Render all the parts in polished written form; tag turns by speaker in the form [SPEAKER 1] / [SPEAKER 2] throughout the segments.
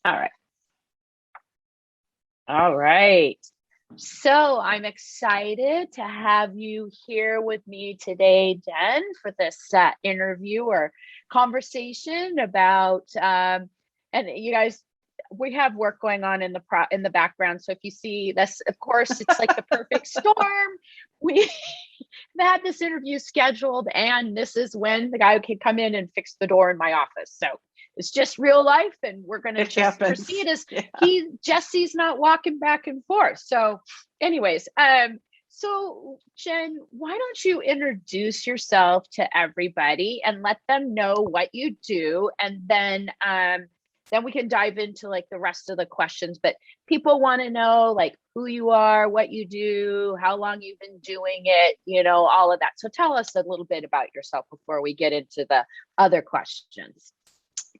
[SPEAKER 1] All right. All right. So I'm excited to have you here with me today, Jen, for this interview or conversation about, and you guys, we have work going on in the background. So if you see this, of course, it's like the perfect storm. We had this interview scheduled, and this is when the guy could come in and fix the door in my office. So it's just real life, and we're going to
[SPEAKER 2] It
[SPEAKER 1] just
[SPEAKER 2] happens.
[SPEAKER 1] proceed as
[SPEAKER 2] Yeah.
[SPEAKER 1] Jesse's not walking back and forth. So, anyways, so Jen, why don't you introduce yourself to everybody and let them know what you do, and then we can dive into like the rest of the questions. But people want to know like who you are, what you do, how long you've been doing it, all of that. So tell us a little bit about yourself before we get into the other questions.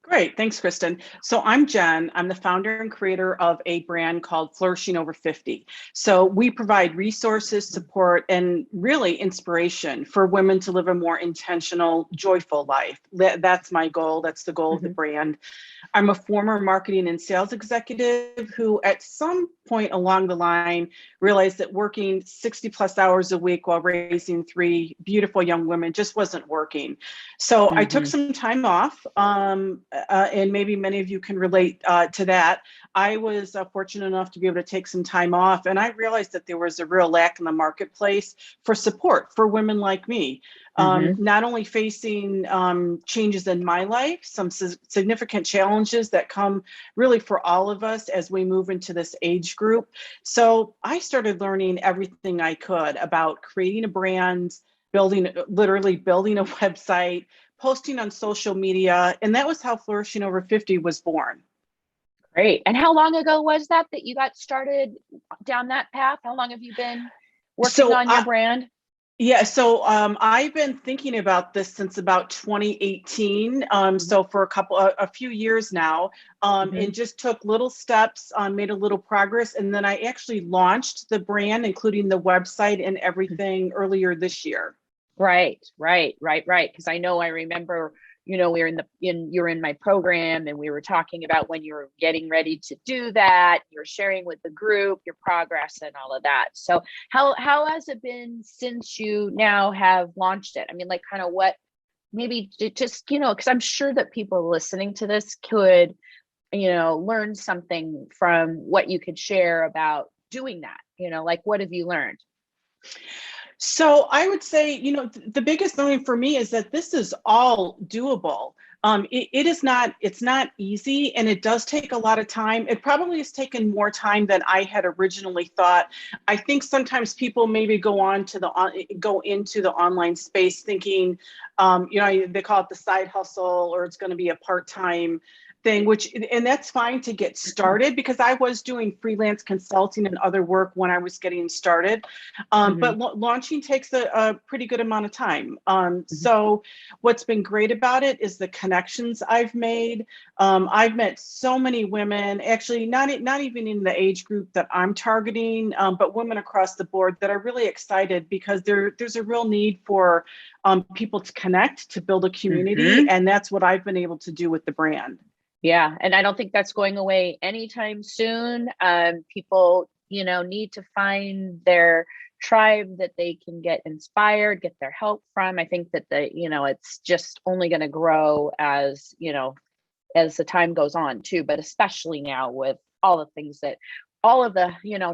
[SPEAKER 2] Great. Thanks, Kristen. So I'm Jen. I'm the founder and creator of a brand called Flourishing Over 50. So we provide resources, support, and really inspiration for women to live a more intentional, joyful life. That's my goal. That's the goal of the brand. I'm a former marketing and sales executive who at some point along the line realized that working 60 plus hours a week while raising three beautiful young women just wasn't working. So I took some time off, and maybe many of you can relate to that. I was fortunate enough to be able to take some time off, and I realized that there was a real lack in the marketplace for support for women like me. Not only facing changes in my life, some significant challenges that come really for all of us as we move into this age group. So I started learning everything I could about creating a brand, literally building a website, posting on social media. And that was how Flourishing Over 50 was born.
[SPEAKER 1] Great. And how long ago was that you got started down that path? How long have you been working on your brand?
[SPEAKER 2] Yeah, so I've been thinking about this since about 2018. So for a few years now, and just took little steps, made a little progress, and then I actually launched the brand, including the website and everything, earlier this year.
[SPEAKER 1] Right. Because I remember, we were you're in my program, and we were talking about when you were getting ready to do that. You're sharing with the group your progress and all of that. So how has it been since you now have launched it? I mean, like kind of what, maybe just, because I'm sure that people listening to this could, learn something from what you could share about doing that. Like what have you learned?
[SPEAKER 2] So I would say, the biggest learning for me is that this is all doable. It's not easy, and it does take a lot of time. It probably has taken more time than I had originally thought. I think sometimes people maybe go into the online space thinking, they call it the side hustle, or it's going to be a part-time thing, and that's fine to get started, because I was doing freelance consulting and other work when I was getting started. But launching takes a pretty good amount of time. So what's been great about it is the connections I've made. I've met so many women, actually not even in the age group that I'm targeting, but women across the board that are really excited, because there's a real need for people to connect, to build a community. And that's what I've been able to do with the brand.
[SPEAKER 1] Yeah. And I don't think that's going away anytime soon. People, need to find their tribe that they can get inspired, get their help from. I think that it's just only going to grow as the time goes on too, but especially now with all of the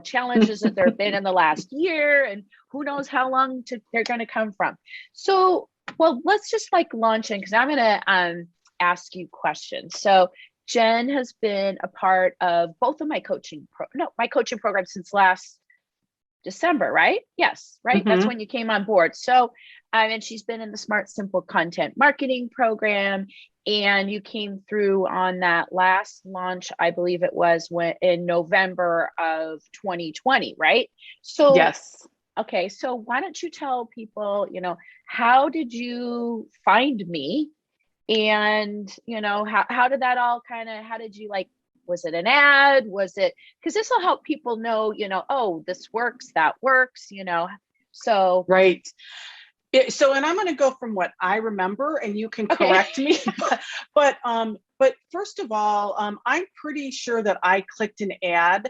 [SPEAKER 1] challenges that there have been in the last year, and who knows how long they're going to come from. So, well, let's just launch in, because I'm going to ask you questions. So Jen has been a part of both of my coaching program since last December, right? Yes, right. That's when you came on board. So, and she's been in the Smart Simple Content Marketing program, and you came through on that last launch. I believe it was in November of 2020, right? So,
[SPEAKER 2] yes.
[SPEAKER 1] Okay. So why don't you tell people, how did you find me? And, how did that all how did you was it an ad? Was it, because this will help people know, oh, this works, that works, so.
[SPEAKER 2] Right. And I'm going to go from what I remember, and you can correct me, but But first of all, I'm pretty sure that I clicked an ad.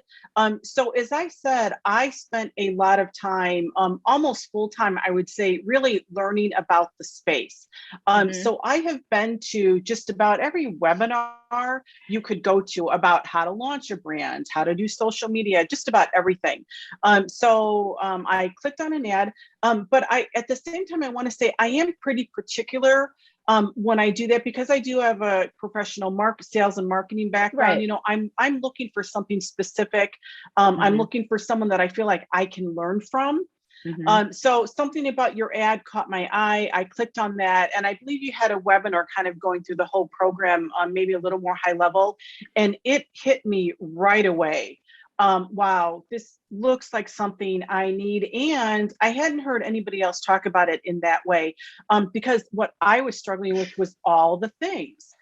[SPEAKER 2] So as I said, I spent a lot of time, almost full time, I would say, really learning about the space. So I have been to just about every webinar you could go to about how to launch a brand, how to do social media, just about everything. I clicked on an ad, but at the same time, I want to say I am pretty particular when I do that, because I do have a professional sales and marketing background.
[SPEAKER 1] Right.
[SPEAKER 2] I'm looking for something specific. I'm looking for someone that I feel like I can learn from. So something about your ad caught my eye. I clicked on that, and I believe you had a webinar kind of going through the whole program, maybe a little more high level, and it hit me right away. Wow, this looks like something I need. And I hadn't heard anybody else talk about it in that way, because what I was struggling with was all the things.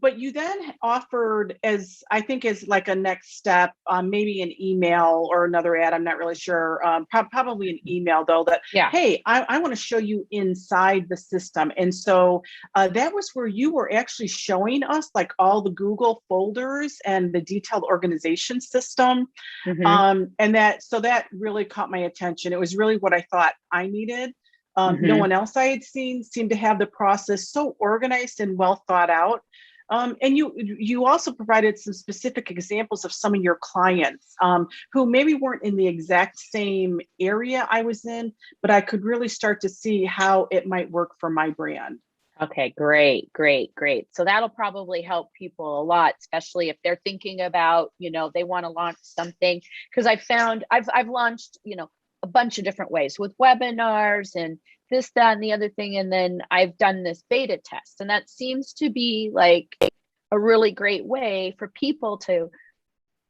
[SPEAKER 2] But you then offered, as I think is like a next step, maybe an email or another ad, I'm not really sure, probably an email though, that, hey, I want to show you inside the system. And so that was where you were actually showing us like all the Google folders and the detailed organization system. And that really caught my attention. It was really what I thought I needed. No one else I had seen seemed to have the process so organized and well thought out. And you also provided some specific examples of some of your clients who maybe weren't in the exact same area I was in, but I could really start to see how it might work for my brand.
[SPEAKER 1] Okay, great. So that'll probably help people a lot, especially if they're thinking about, they want to launch something. Because I found I've launched, a bunch of different ways with webinars and this, that, and the other thing. And then I've done this beta test, and that seems to be like a really great way for people to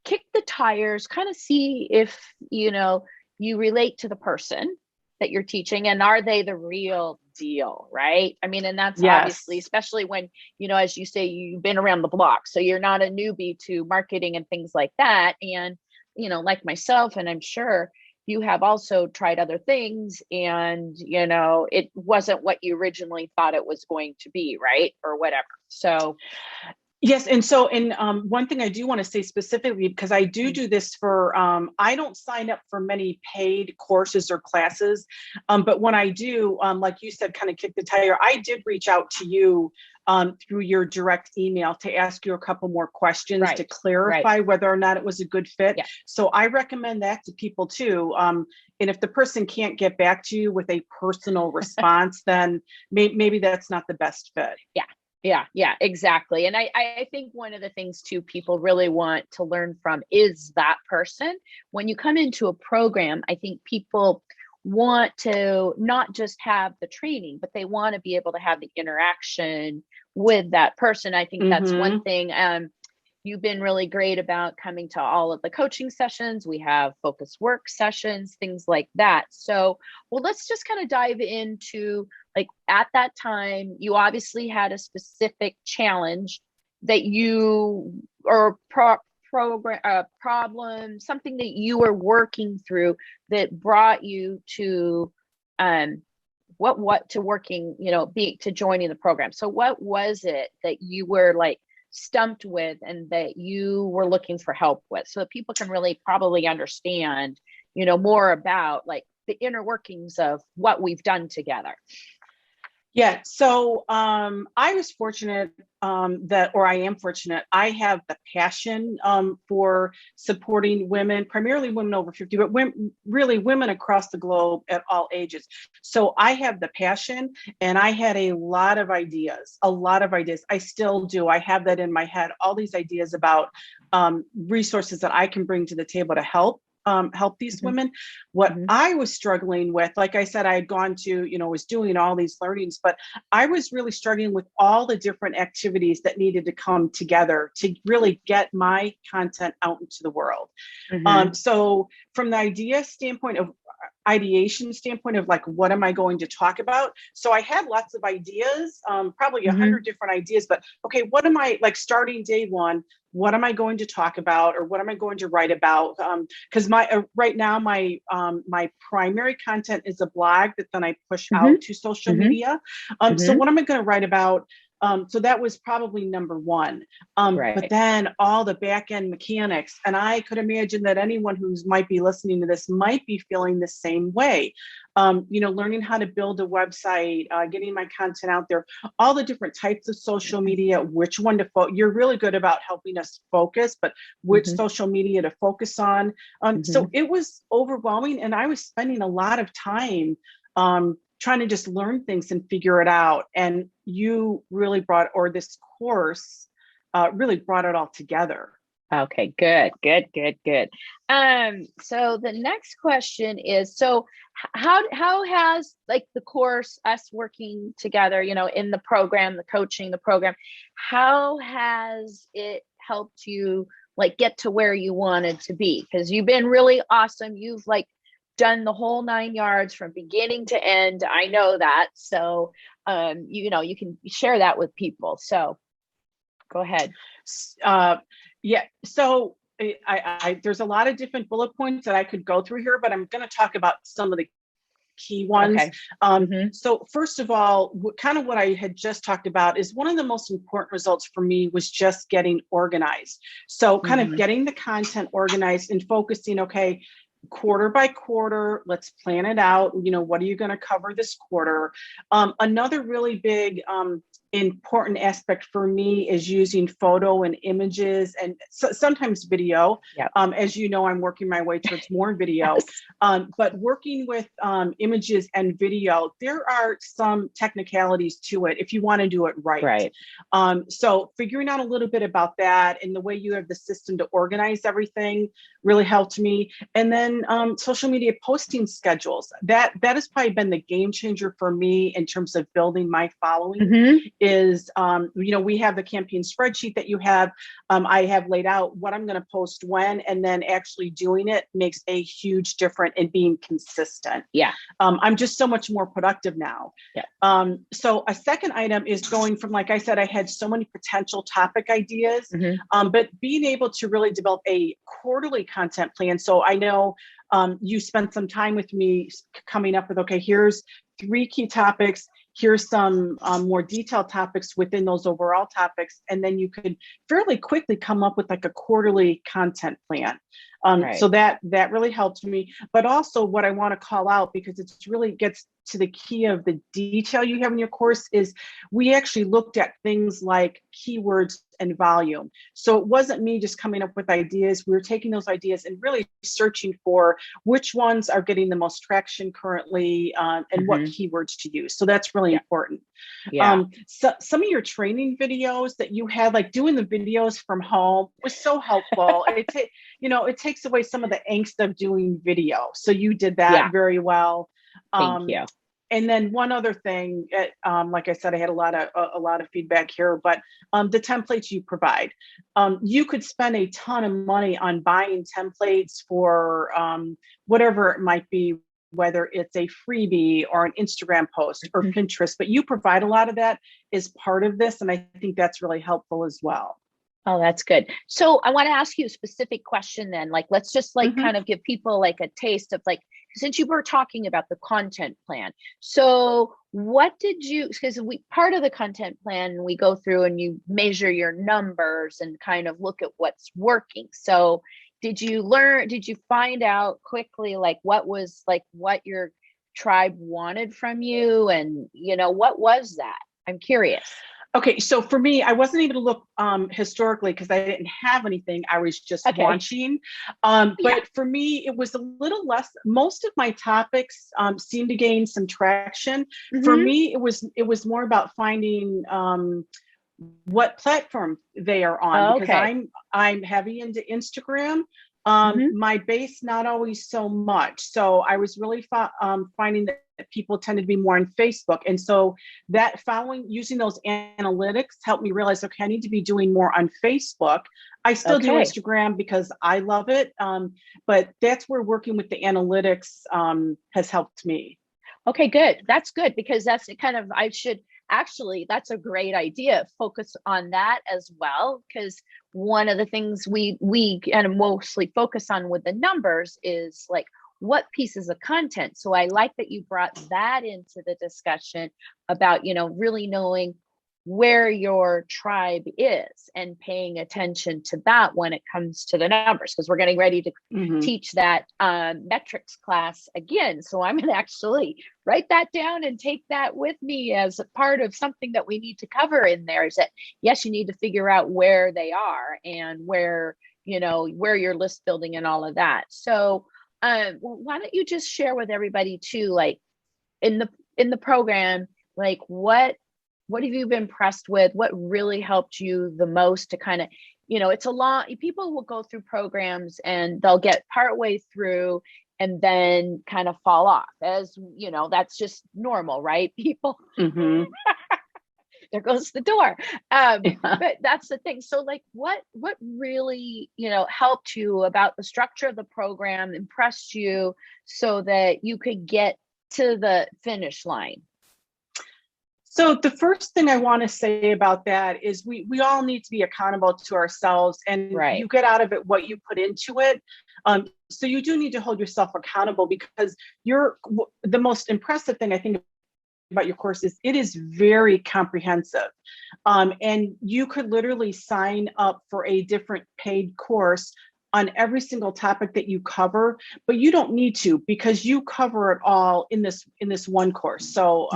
[SPEAKER 1] kick the tires, kind of see if, you relate to the person that you're teaching, and are they the real deal, right? I mean, and that's obviously, especially when, as you say, you've been around the block, so you're not a newbie to marketing and things like that. And, like myself, and I'm sure you have also tried other things, and, it wasn't what you originally thought it was going to be, right? Or whatever. So
[SPEAKER 2] yes. And so, one thing I do want to say specifically, because I do this for, I don't sign up for many paid courses or classes, but when I do, like you said, kind of kick the tire, I did reach out to you through your direct email to ask you a couple more questions to clarify whether or not it was a good fit.
[SPEAKER 1] Yeah.
[SPEAKER 2] So I recommend that to people too. And if the person can't get back to you with a personal response, then maybe that's not the best fit.
[SPEAKER 1] Yeah, exactly. And I think one of the things too, people really want to learn from is that person. When you come into a program, I think people want to not just have the training, but they want to be able to have the interaction with that person. I think that's one thing. You've been really great about coming to all of the coaching sessions. We have focus work sessions, things like that. So, well, let's just kind of dive into, like, at that time, you obviously had a specific challenge that you, or problem, something that you were working through that brought you to to joining the program. So what was it that you were like stumped with and that you were looking for help with, so that people can really probably understand, more about like the inner workings of what we've done together?
[SPEAKER 2] Yeah. So I was fortunate I am fortunate. I have the passion for supporting women, primarily women over 50, but really women across the globe at all ages. So I have the passion, and I had a lot of ideas. I still do. I have that in my head, all these ideas about resources that I can bring to the table to help these women. What I was struggling with, like I said, I had gone to, was doing all these learnings, but I was really struggling with all the different activities that needed to come together to really get my content out into the world. So from the ideation standpoint of like, what am I going to talk about? So I had lots of ideas, probably 100 different ideas, but okay, what am I, like, starting day one, what am I going to talk about, or what am I going to write about? Because right now my primary content is a blog that then I push out to social media. So what am I going to write about? So that was probably number one. But
[SPEAKER 1] Right.
[SPEAKER 2] then all the back end mechanics, and I could imagine that anyone who's might be listening to this might be feeling the same way. Learning how to build a website, getting my content out there, all the different types of social media, which one to you're really good about helping us focus, but which
[SPEAKER 1] Mm-hmm.
[SPEAKER 2] social media to focus on.
[SPEAKER 1] Mm-hmm.
[SPEAKER 2] So it was overwhelming, and I was spending a lot of time trying to just learn things and figure it out. And you really or this course really brought it all together.
[SPEAKER 1] Okay, good, good, good, good. So the next question is, so how has like the course, us working together, in the program, the coaching, the program, how has it helped you like get to where you wanted to be? Because you've been really awesome. You've like done the whole 9 yards from beginning to end. I know that. So you can share that with people. So go ahead.
[SPEAKER 2] Yeah. So there's a lot of different bullet points that I could go through here, but I'm going to talk about some of the key ones.
[SPEAKER 1] Okay. Mm-hmm.
[SPEAKER 2] So first of all, kind of what I had just talked about is one of the most important results for me was just getting organized. So kind of getting the content organized and focusing, okay, quarter by quarter, let's plan it out. What are you going to cover this quarter? Another really big important aspect for me is using photo and images and sometimes video.
[SPEAKER 1] Yep.
[SPEAKER 2] As you know, I'm working my way towards more video,
[SPEAKER 1] Yes.
[SPEAKER 2] but working with images and video, there are some technicalities to it if you want to do it right.
[SPEAKER 1] Right.
[SPEAKER 2] So figuring out a little bit about that and the way you have the system to organize everything really helped me. And then social media posting schedules. That has probably been the game changer for me in terms of building my following.
[SPEAKER 1] Mm-hmm.
[SPEAKER 2] Is we have the campaign spreadsheet that you have. I have laid out what I'm going to post when, and then actually doing it makes a huge difference in being consistent.
[SPEAKER 1] Yeah.
[SPEAKER 2] I'm just so much more productive now.
[SPEAKER 1] Yeah.
[SPEAKER 2] So a second item is going from, like I said, I had so many potential topic ideas, but being able to really develop a quarterly content plan. So I know you spent some time with me coming up with, okay, here's 3 key topics. Here's some more detailed topics within those overall topics. And then you could fairly quickly come up with like a quarterly content plan.
[SPEAKER 1] Right.
[SPEAKER 2] So that really helped me. But also what I want to call out, because it really gets to the key of the detail you have in your course, is we actually looked at things like keywords and volume. So it wasn't me just coming up with ideas. We were taking those ideas and really searching for which ones are getting the most traction currently, and what keywords to use. So that's really important.
[SPEAKER 1] Yeah.
[SPEAKER 2] So some of your training videos that you had, like doing the videos from home, was so helpful. It takes away some of the angst of doing video. So you did that very well.
[SPEAKER 1] Thank you.
[SPEAKER 2] And then one other thing, like I said, I had a lot of feedback here, but the templates you provide, you could spend a ton of money on buying templates for whatever it might be, whether it's a freebie or an Instagram post or Pinterest, but you provide a lot of that as part of this. And I think that's really helpful as well.
[SPEAKER 1] Oh, that's good. So I want to ask you a specific question then. Like, let's just like kind of give people like a taste of like, since you were talking about the content plan. So what did you, because part of the content plan, we go through and you measure your numbers and kind of look at what's working. So did you find out quickly, like what your tribe wanted from you? And, what was that? I'm curious.
[SPEAKER 2] Okay, so for me, I wasn't able to look historically because I didn't have anything. I was just launching. But for me, it was a little less. Most of my topics seemed to gain some traction. For me, it was more about finding what platform they are on, because I'm heavy into Instagram. My base, not always so much. So I was really finding that people tend to be more on Facebook. And so that using those analytics helped me realize, okay, I need to be doing more on Facebook. I still do Instagram because I love it. But that's where working with the analytics has helped me.
[SPEAKER 1] Okay, good. That's good, because that's that's a great idea. Focus on that as well, because one of the things we kind of mostly focus on with the numbers is like what pieces of content. So I like that you brought that into the discussion about, really knowing where your tribe is and paying attention to that when it comes to the numbers, because we're getting ready to teach that metrics class again. So I'm going to actually write that down and take that with me as a part of something that we need to cover in there, is that, yes, you need to figure out where they are and where, where you're list building and all of that. So why don't you just share with everybody too, like in the program, like what have you been impressed with? What really helped you the most to kind of, it's a lot. People will go through programs and they'll get partway through and then kind of fall off, as that's just normal, right? People, there goes the door. But that's the thing. So like what really, helped you about the structure of the program, impressed you so that you could get to the finish line?
[SPEAKER 2] So the first thing I want to say about that is we all need to be accountable to ourselves, and you get out of it what you put into it. So you do need to hold yourself accountable, because the most impressive thing I think about your course is it is very comprehensive. And you could literally sign up for a different paid course on every single topic that you cover, but you don't need to, because you cover it all in this one course. So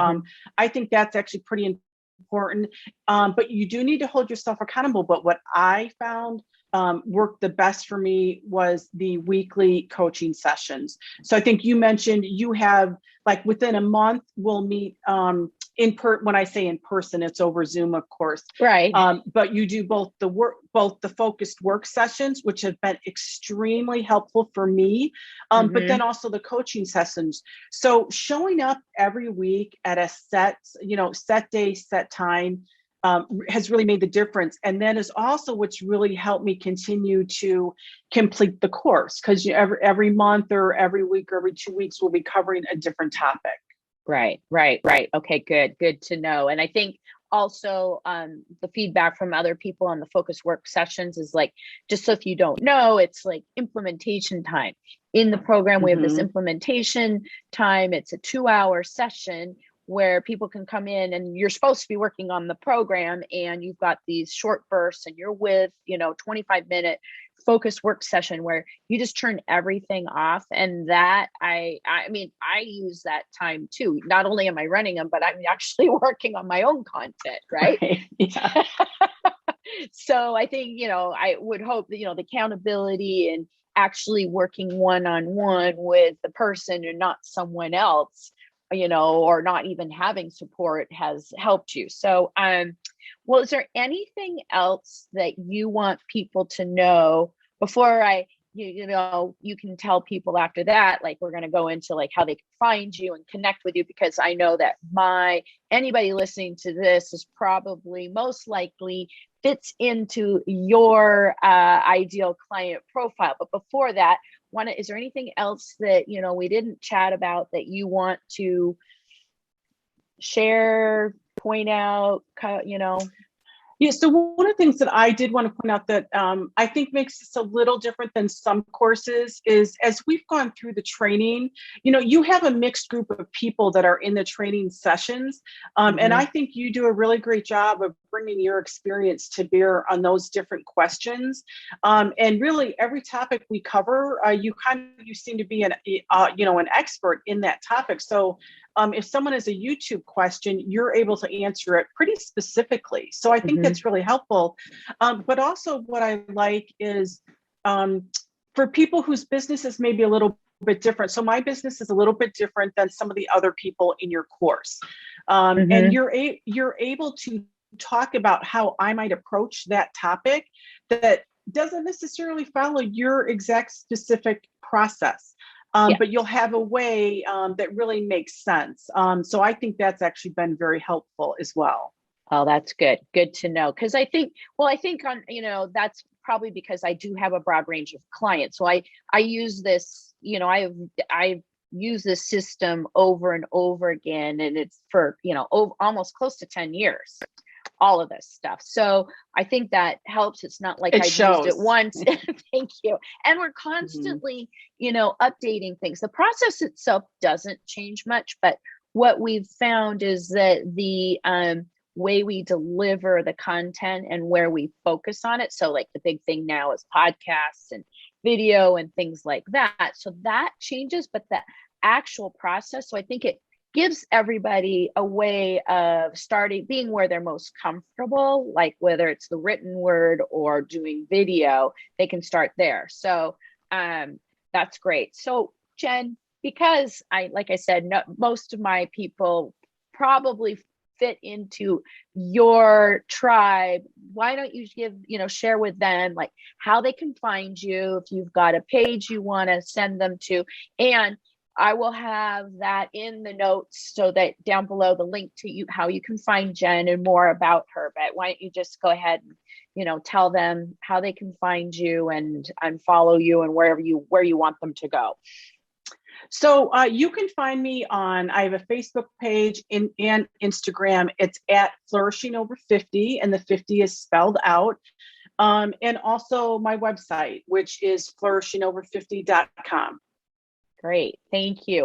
[SPEAKER 2] I think that's actually pretty important. But you do need to hold yourself accountable. But what I found worked the best for me was the weekly coaching sessions. So I think you mentioned you have, like, within a month we'll meet when I say in person, it's over Zoom, of course.
[SPEAKER 1] Right.
[SPEAKER 2] But you do both the focused work sessions, which have been extremely helpful for me, but then also the coaching sessions. So showing up every week at a set day, set time, has really made the difference. And then is also what's really helped me continue to complete the course, because every month or every week or every 2 weeks, we'll be covering a different topic.
[SPEAKER 1] Right. Okay, good to know. And I think also the feedback from other people on the focus work sessions is like, just so if you don't know, it's like implementation time. In the program, we have this implementation time. It's a 2-hour session where people can come in, and you're supposed to be working on the program, and you've got these short bursts, and you're with 25-minute focus work session where you just turn everything off. And that I mean, I use that time too. Not only am I running them, but I'm actually working on my own content, right?
[SPEAKER 2] Yeah.
[SPEAKER 1] So I think, I would hope that, the accountability and actually working one-on-one with the person and not someone else, or not even having support, has helped you. So, well, is there anything else that you want people to know before you can tell people after that, like, we're going to go into like how they can find you and connect with you, because I know that anybody listening to this is probably most likely fits into your ideal client profile. But before that, is there anything else that, we didn't chat about that you want to share, point out,
[SPEAKER 2] Yeah, so one of the things that I did want to point out that I think makes this a little different than some courses is, as we've gone through the training, you have a mixed group of people that are in the training sessions. And I think you do a really great job of bringing your experience to bear on those different questions. And really every topic we cover, you seem to be an expert in that topic. So if someone has a YouTube question, you're able to answer it pretty specifically. So I think that's really helpful. But also what I like is for people whose business is maybe a little bit different. So my business is a little bit different than some of the other people in your course. And you're able to talk about how I might approach that topic that doesn't necessarily follow your exact specific process. But you'll have a way that really makes sense. So I think that's actually been very helpful as well.
[SPEAKER 1] Oh, that's good. Good to know. Because I think on, that's probably because I do have a broad range of clients. So I use this, I've used this system over and over again, and it's for, almost close to 10 years. All of this stuff. So I think that helps. It's not like I used it once. Thank you. And we're constantly, updating things. The process itself doesn't change much, but what we've found is that way we deliver the content and where we focus on it. So like the big thing now is podcasts and video and things like that. So that changes, but the actual process. So I think it gives everybody a way of starting being where they're most comfortable, like whether it's the written word or doing video, they can start there. So that's great. So Jen, because like I said, no, most of my people probably fit into your tribe. Why don't you share with them like how they can find you, if you've got a page you want to send them to, and I will have that in the notes so that down below the link to you, how you can find Jen and more about her. But why don't you just go ahead and, tell them how they can find you and follow you and where you want them to go.
[SPEAKER 2] So you can find me I have a Facebook page and Instagram. It's at Flourishing Over 50, and the 50 is spelled out. And also my website, which is flourishingover50.com.
[SPEAKER 1] Great. Thank you.